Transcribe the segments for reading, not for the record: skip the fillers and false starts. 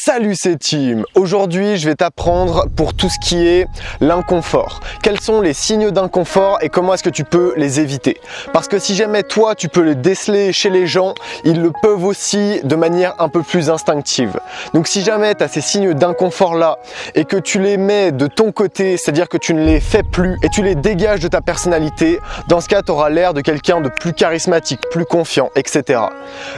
Salut, c'est Tim. Aujourd'hui, je vais t'apprendre pour tout ce qui est l'inconfort. Quels sont les signes d'inconfort et comment est-ce que tu peux les éviter? Parce que si jamais toi, tu peux les déceler chez les gens, ils le peuvent aussi de manière un peu plus instinctive. Donc si jamais tu as ces signes d'inconfort-là et que tu les mets de ton côté, c'est-à-dire que tu ne les fais plus et tu les dégages de ta personnalité, dans ce cas, tu auras l'air de quelqu'un de plus charismatique, plus confiant, etc.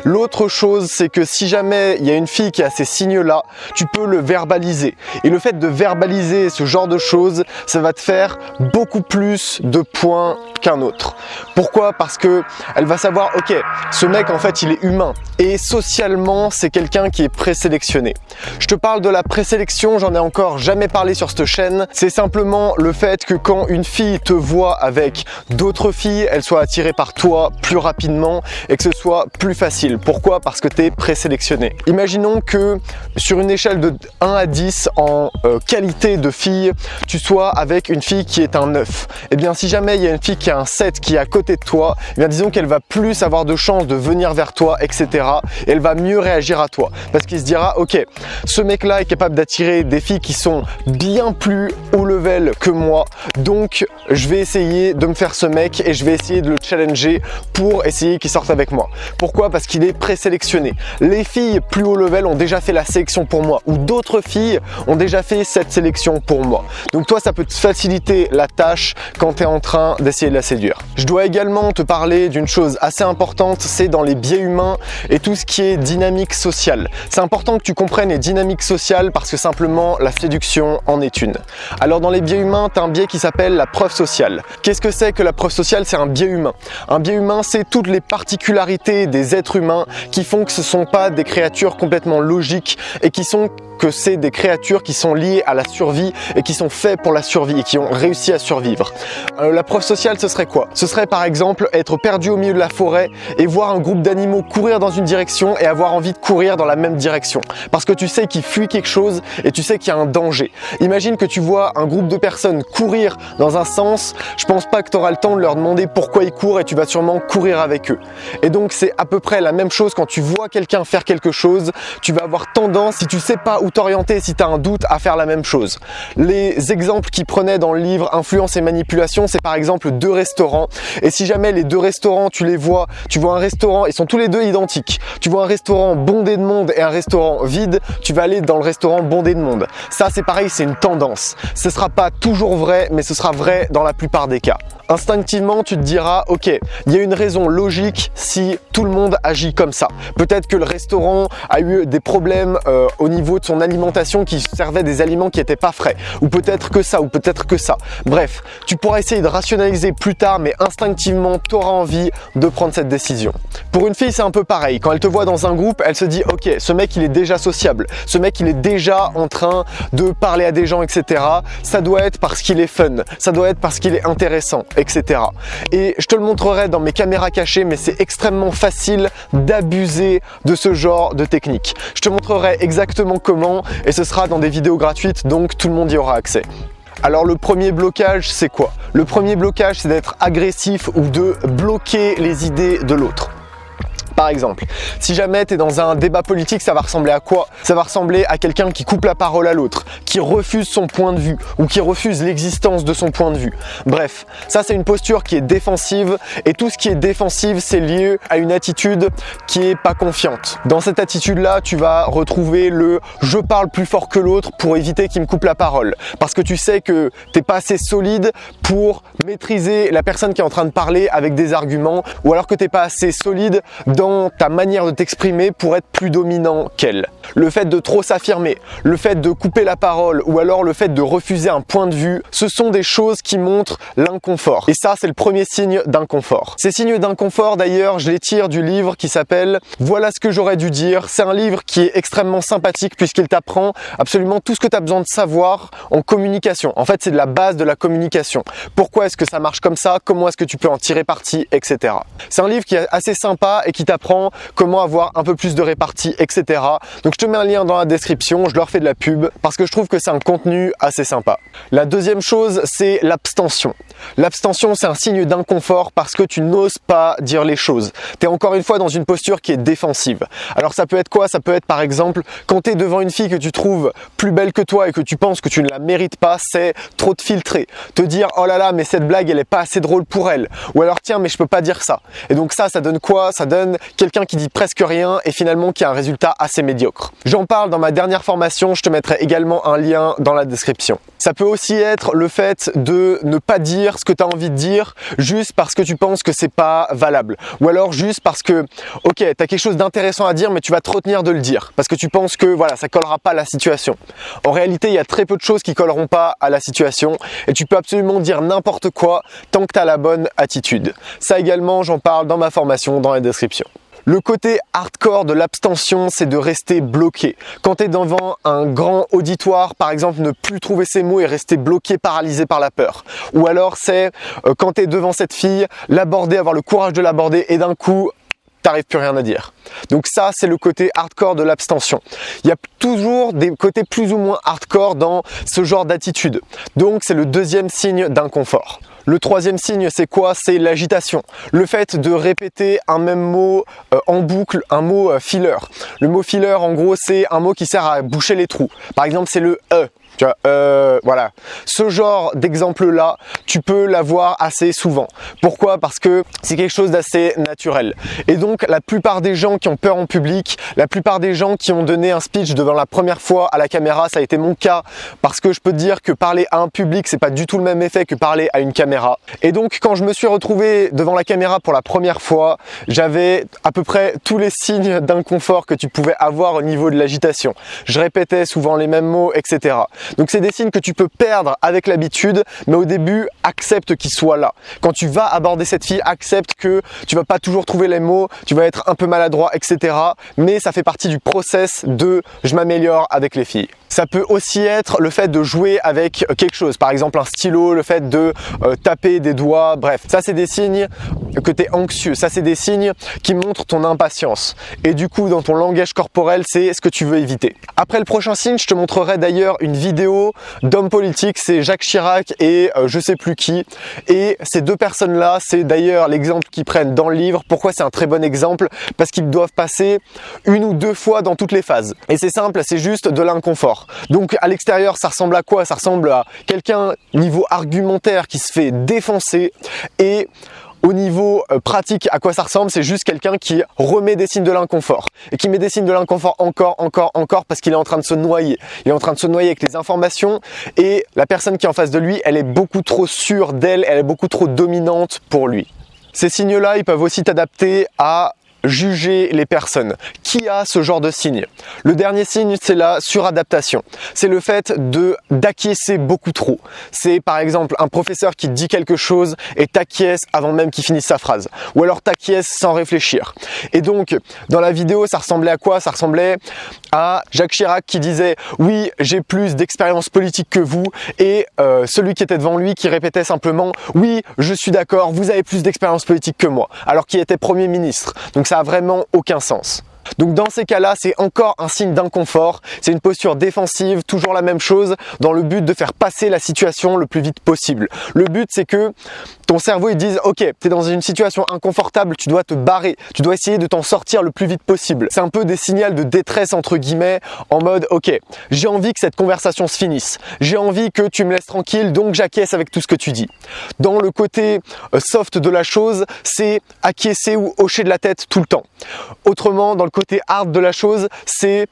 L'autre chose, c'est que si jamais il y a une fille qui a ces signes-là, tu peux le verbaliser. Et le fait de verbaliser ce genre de choses, ça va te faire beaucoup plus de points qu'un autre. Pourquoi? Parce que elle va savoir, ok, ce mec en fait il est humain et socialement c'est quelqu'un qui est présélectionné. Je te parle de la présélection, j'en ai encore jamais parlé sur cette chaîne. C'est simplement le fait que quand une fille te voit avec d'autres filles, elle soit attirée par toi plus rapidement et que ce soit plus facile. Pourquoi? Parce que tu es présélectionné. Imaginons que sur une échelle de 1 à 10 en qualité de fille, tu sois avec une fille qui est un 9. Et bien si jamais il y a une fille qui a un 7 qui est à côté de toi, eh bien disons qu'elle va plus avoir de chances de venir vers toi, etc. Et elle va mieux réagir à toi. Parce qu'il se dira, ok, ce mec-là est capable d'attirer des filles qui sont bien plus haut level que moi. Donc je vais essayer de me faire ce mec et je vais essayer de le challenger pour essayer qu'il sorte avec moi. Pourquoi? Parce qu'il est présélectionné. Les filles plus haut level ont déjà fait la sélection pour moi ou d'autres filles ont déjà fait cette sélection pour moi. Donc toi, ça peut te faciliter la tâche quand tu es en train d'essayer de la séduire. Je dois également te parler d'une chose assez importante, c'est dans les biais humains et tout ce qui est dynamique sociale. C'est important que tu comprennes les dynamiques sociales parce que simplement la séduction en est une. Alors dans les biais humains, tu as un biais qui s'appelle la preuve sociale. Qu'est-ce que c'est que la preuve sociale? C'est un biais humain. Un biais humain, c'est toutes les particularités des êtres humains qui font que ce ne sont pas des créatures complètement logiques et que c'est des créatures qui sont liées à la survie et qui sont faites pour la survie et qui ont réussi à survivre. La preuve sociale, ce serait quoi? Ce serait par exemple être perdu au milieu de la forêt et voir un groupe d'animaux courir dans une direction et avoir envie de courir dans la même direction. Parce que tu sais qu'ils fuient quelque chose et tu sais qu'il y a un danger. Imagine que tu vois un groupe de personnes courir dans un sens, je pense pas que tu auras le temps de leur demander pourquoi ils courent et tu vas sûrement courir avec eux. Et donc c'est à peu près la même chose quand tu vois quelqu'un faire quelque chose, tu vas avoir tendance, si tu sais pas où t'orienter, si tu as un doute, à faire la même chose. Les exemples qu'il prenait dans le livre Influence et manipulation, c'est par exemple 2 restaurants. Et si jamais les 2 restaurants, tu vois un restaurant, ils sont tous les 2 identiques. Tu vois un restaurant bondé de monde et un restaurant vide, tu vas aller dans le restaurant bondé de monde. Ça, c'est pareil, c'est une tendance. Ce sera pas toujours vrai, mais ce sera vrai dans la plupart des cas. Instinctivement, tu te diras, ok, il y a une raison logique si tout le monde agit comme ça. Peut-être que le restaurant a eu des problèmes au niveau de son alimentation qui servait des aliments qui n'étaient pas frais. Ou peut-être que ça, ou peut-être que ça. Bref, tu pourras essayer de rationaliser plus tard, mais instinctivement, tu auras envie de prendre cette décision. Pour une fille, c'est un peu pareil. Quand elle te voit dans un groupe, elle se dit, ok, ce mec, il est déjà sociable. Ce mec, il est déjà en train de parler à des gens, etc. Ça doit être parce qu'il est fun. Ça doit être parce qu'il est intéressant, etc. Et je te le montrerai dans mes caméras cachées, mais c'est extrêmement facile d'abuser de ce genre de technique. Je te montrerai exactement comment et ce sera dans des vidéos gratuites, donc tout le monde y aura accès. Alors le premier blocage, c'est quoi? Le premier blocage, c'est d'être agressif ou de bloquer les idées de l'autre. Par exemple, si jamais tu es dans un débat politique, ça va ressembler à quoi? Ça va ressembler à quelqu'un qui coupe la parole à l'autre, qui refuse son point de vue ou qui refuse l'existence de son point de vue. Bref, ça c'est une posture qui est défensive et tout ce qui est défensif, c'est lié à une attitude qui est pas confiante. Dans cette attitude-là, tu vas retrouver le « je parle plus fort que l'autre pour éviter qu'il me coupe la parole » parce que tu sais que t'es pas assez solide pour maîtriser la personne qui est en train de parler avec des arguments ou alors que t'es pas assez solide dans ta manière de t'exprimer pour être plus dominant qu'elle. Le fait de trop s'affirmer, le fait de couper la parole ou alors le fait de refuser un point de vue, ce sont des choses qui montrent l'inconfort. Et ça, c'est le premier signe d'inconfort. Ces signes d'inconfort, d'ailleurs, je les tire du livre qui s'appelle « Voilà ce que j'aurais dû dire ». C'est un livre qui est extrêmement sympathique puisqu'il t'apprend absolument tout ce que tu as besoin de savoir en communication. En fait, c'est de la base de la communication. Pourquoi est-ce que ça marche comme ça? Comment est-ce que tu peux en tirer parti, etc. C'est un livre qui est assez sympa et qui t'apprend t'apprends comment avoir un peu plus de répartie, etc. Donc je te mets un lien dans la description, je leur fais de la pub parce que je trouve que c'est un contenu assez sympa. La deuxième chose, c'est l'abstention. L'abstention, c'est un signe d'inconfort parce que tu n'oses pas dire les choses. Tu es encore une fois dans une posture qui est défensive. Alors ça peut être quoi? Ça peut être par exemple quand tu es devant une fille que tu trouves plus belle que toi et que tu penses que tu ne la mérites pas, c'est trop te filtrer. Te dire oh là là mais cette blague elle est pas assez drôle pour elle. Ou alors tiens mais je peux pas dire ça. Et donc ça donne quoi? Ça donne quelqu'un qui dit presque rien et finalement qui a un résultat assez médiocre. J'en parle dans ma dernière formation, je te mettrai également un lien dans la description. Ça peut aussi être le fait de ne pas dire ce que tu as envie de dire juste parce que tu penses que c'est pas valable. Ou alors juste parce que, ok, tu as quelque chose d'intéressant à dire mais tu vas te retenir de le dire parce que tu penses que voilà, ça collera pas à la situation. En réalité, il y a très peu de choses qui colleront pas à la situation et tu peux absolument dire n'importe quoi tant que tu as la bonne attitude. Ça également, j'en parle dans ma formation dans la description. Le côté hardcore de l'abstention, c'est de rester bloqué. Quand tu es devant un grand auditoire, par exemple, ne plus trouver ses mots et rester bloqué, paralysé par la peur. Ou alors c'est quand tu es devant cette fille, l'aborder, avoir le courage de l'aborder et d'un coup, t'arrives plus rien à dire. Donc ça, c'est le côté hardcore de l'abstention. Il y a toujours des côtés plus ou moins hardcore dans ce genre d'attitude. Donc c'est le deuxième signe d'inconfort. Le troisième signe, c'est quoi? C'est l'agitation. Le fait de répéter un même mot en boucle, un mot filler. Le mot filler, en gros, c'est un mot qui sert à boucher les trous. Par exemple, c'est le « Tu vois, voilà. Ce genre d'exemple-là, tu peux l'avoir assez souvent. Pourquoi? Parce que c'est quelque chose d'assez naturel. Et donc, la plupart des gens qui ont peur en public, la plupart des gens qui ont donné un speech devant la première fois à la caméra, ça a été mon cas, parce que je peux te dire que parler à un public, c'est pas du tout le même effet que parler à une caméra. Et donc, quand je me suis retrouvé devant la caméra pour la première fois, j'avais à peu près tous les signes d'inconfort que tu pouvais avoir au niveau de l'agitation. Je répétais souvent les mêmes mots, etc. Donc c'est des signes que tu peux perdre avec l'habitude, mais au début, accepte qu'ils soient là. Quand tu vas aborder cette fille, accepte que tu vas pas toujours trouver les mots, tu vas être un peu maladroit, etc. Mais ça fait partie du process de je m'améliore avec les filles. Ça peut aussi être le fait de jouer avec quelque chose, par exemple un stylo, le fait de taper des doigts, bref. Ça c'est des signes que tu es anxieux, ça c'est des signes qui montrent ton impatience. Et du coup dans ton langage corporel, c'est ce que tu veux éviter. Après le prochain signe, je te montrerai d'ailleurs une vidéo d'hommes politiques, c'est Jacques Chirac et je sais plus qui. Et ces deux personnes-là, c'est d'ailleurs l'exemple qu'ils prennent dans le livre. Pourquoi c'est un très bon exemple? Parce qu'ils doivent passer une ou deux fois dans toutes les phases. Et c'est simple, c'est juste de l'inconfort. Donc à l'extérieur, ça ressemble à quoi? Ça ressemble à quelqu'un niveau argumentaire qui se fait défoncer et au niveau pratique, à quoi ça ressemble? C'est juste quelqu'un qui remet des signes de l'inconfort et qui met des signes de l'inconfort encore parce qu'il est en train de se noyer. Il est en train de se noyer avec les informations et la personne qui est en face de lui, elle est beaucoup trop sûre d'elle, elle est beaucoup trop dominante pour lui. Ces signes-là, ils peuvent aussi t'adapter à juger les personnes. Qui a ce genre de signe? Le dernier signe, c'est la suradaptation. C'est le fait d'acquiescer beaucoup trop. C'est par exemple un professeur qui dit quelque chose et t'acquiesce avant même qu'il finisse sa phrase. Ou alors t'acquiesces sans réfléchir. Et donc, dans la vidéo, ça ressemblait à quoi? Ça ressemblait à Jacques Chirac qui disait « Oui, j'ai plus d'expérience politique que vous » et celui qui était devant lui qui répétait simplement « Oui, je suis d'accord, vous avez plus d'expérience politique que moi » alors qu'il était Premier ministre. Donc ça a vraiment aucun sens. Donc dans ces cas-là, c'est encore un signe d'inconfort, c'est une posture défensive, toujours la même chose, dans le but de faire passer la situation le plus vite possible. Le but, c'est que ton cerveau il dise « Ok, tu es dans une situation inconfortable, tu dois te barrer, tu dois essayer de t'en sortir le plus vite possible. » C'est un peu des signaux de détresse entre guillemets, en mode « Ok, j'ai envie que cette conversation se finisse, j'ai envie que tu me laisses tranquille, donc j'acquiesce avec tout ce que tu dis. » Dans le côté soft de la chose, c'est acquiescer ou hocher de la tête tout le temps. Autrement, dans le côté hard de la chose, c'est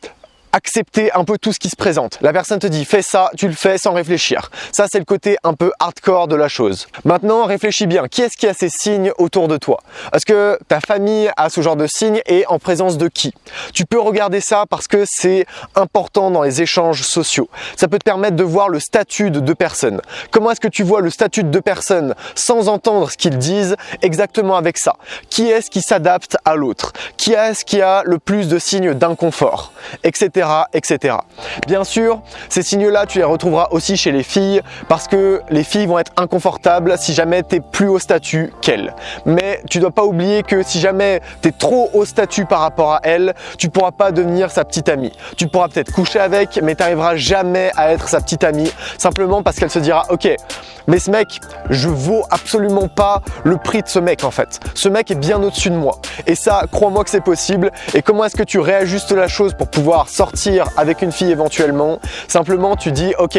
accepter un peu tout ce qui se présente. La personne te dit fais ça, tu le fais sans réfléchir. Ça c'est le côté un peu hardcore de la chose. Maintenant réfléchis bien, qui est-ce qui a ces signes autour de toi? Est-ce que ta famille a ce genre de signes et en présence de qui? Tu peux regarder ça parce que c'est important dans les échanges sociaux. Ça peut te permettre de voir le statut de deux personnes. Comment est-ce que tu vois le statut de deux personnes sans entendre ce qu'ils disent exactement avec ça? Qui est-ce qui s'adapte à l'autre? Qui est-ce qui a le plus de signes d'inconfort? Etc. etc., etc. Bien sûr, ces signes-là, tu les retrouveras aussi chez les filles parce que les filles vont être inconfortables si jamais tu es plus haut statut qu'elles. Mais tu dois pas oublier que si jamais tu es trop haut statut par rapport à elle, tu pourras pas devenir sa petite amie. Tu pourras peut-être coucher avec, mais tu n'arriveras jamais à être sa petite amie, simplement parce qu'elle se dira « Ok, mais ce mec, je vaux absolument pas le prix de ce mec en fait. Ce mec est bien au-dessus de moi. » Et ça, crois-moi que c'est possible. Et comment est-ce que tu réajustes la chose pour pouvoir sortir avec une fille éventuellement? Simplement, tu dis « Ok,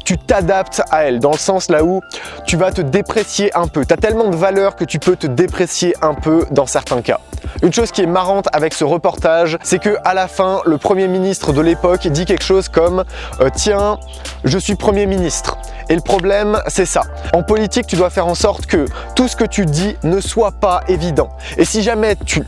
tu t'adaptes à elle », dans le sens là où tu vas te déprécier un peu. Tu as tellement de valeur que tu peux te déprécier un peu dans certains cas. Une chose qui est marrante avec ce reportage, c'est que à la fin, le Premier ministre de l'époque dit quelque chose comme tiens, je suis Premier ministre ». Et le problème, c'est ça. En politique, tu dois faire en sorte que tout ce que tu dis ne soit pas évident. Et si jamais tu...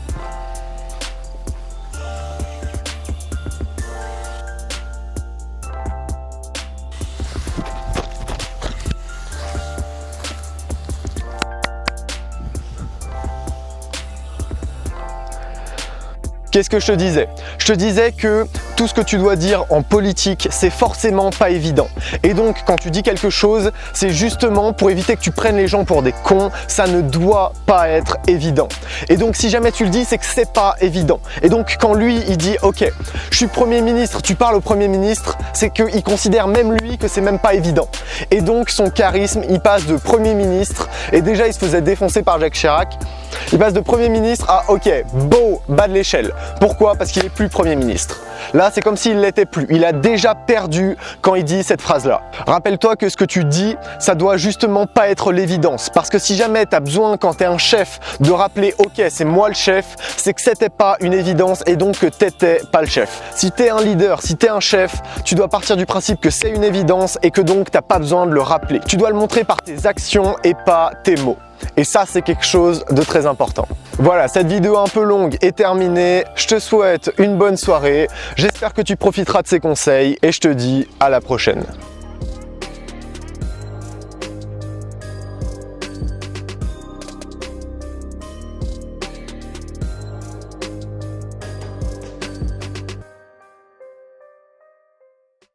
Qu'est-ce que je te disais? Je te disais que tout ce que tu dois dire en politique, c'est forcément pas évident. Et donc, quand tu dis quelque chose, c'est justement pour éviter que tu prennes les gens pour des cons, ça ne doit pas être évident. Et donc, si jamais tu le dis, c'est que c'est pas évident. Et donc, quand lui, il dit « Ok, je suis Premier ministre », tu parles au Premier ministre, c'est qu'il considère même lui que c'est même pas évident. Et donc, son charisme, il passe de Premier ministre, et déjà, il se faisait défoncer par Jacques Chirac, il passe de Premier ministre à « Ok, beau, bas de l'échelle ». Pourquoi? Parce qu'il n'est plus Premier ministre. Là, c'est comme s'il ne l'était plus. Il a déjà perdu quand il dit cette phrase-là. Rappelle-toi que ce que tu dis, ça doit justement pas être l'évidence. Parce que si jamais tu as besoin, quand tu es un chef, de rappeler « Ok, c'est moi le chef », c'est que c'était pas une évidence et donc que t'étais pas le chef. Si tu es un leader, si tu es un chef, tu dois partir du principe que c'est une évidence et que donc tu n'as pas besoin de le rappeler. Tu dois le montrer par tes actions et pas tes mots. Et ça, c'est quelque chose de très important. Voilà, cette vidéo un peu longue est terminée. Je te souhaite une bonne soirée. J'espère que tu profiteras de ces conseils et je te dis à la prochaine.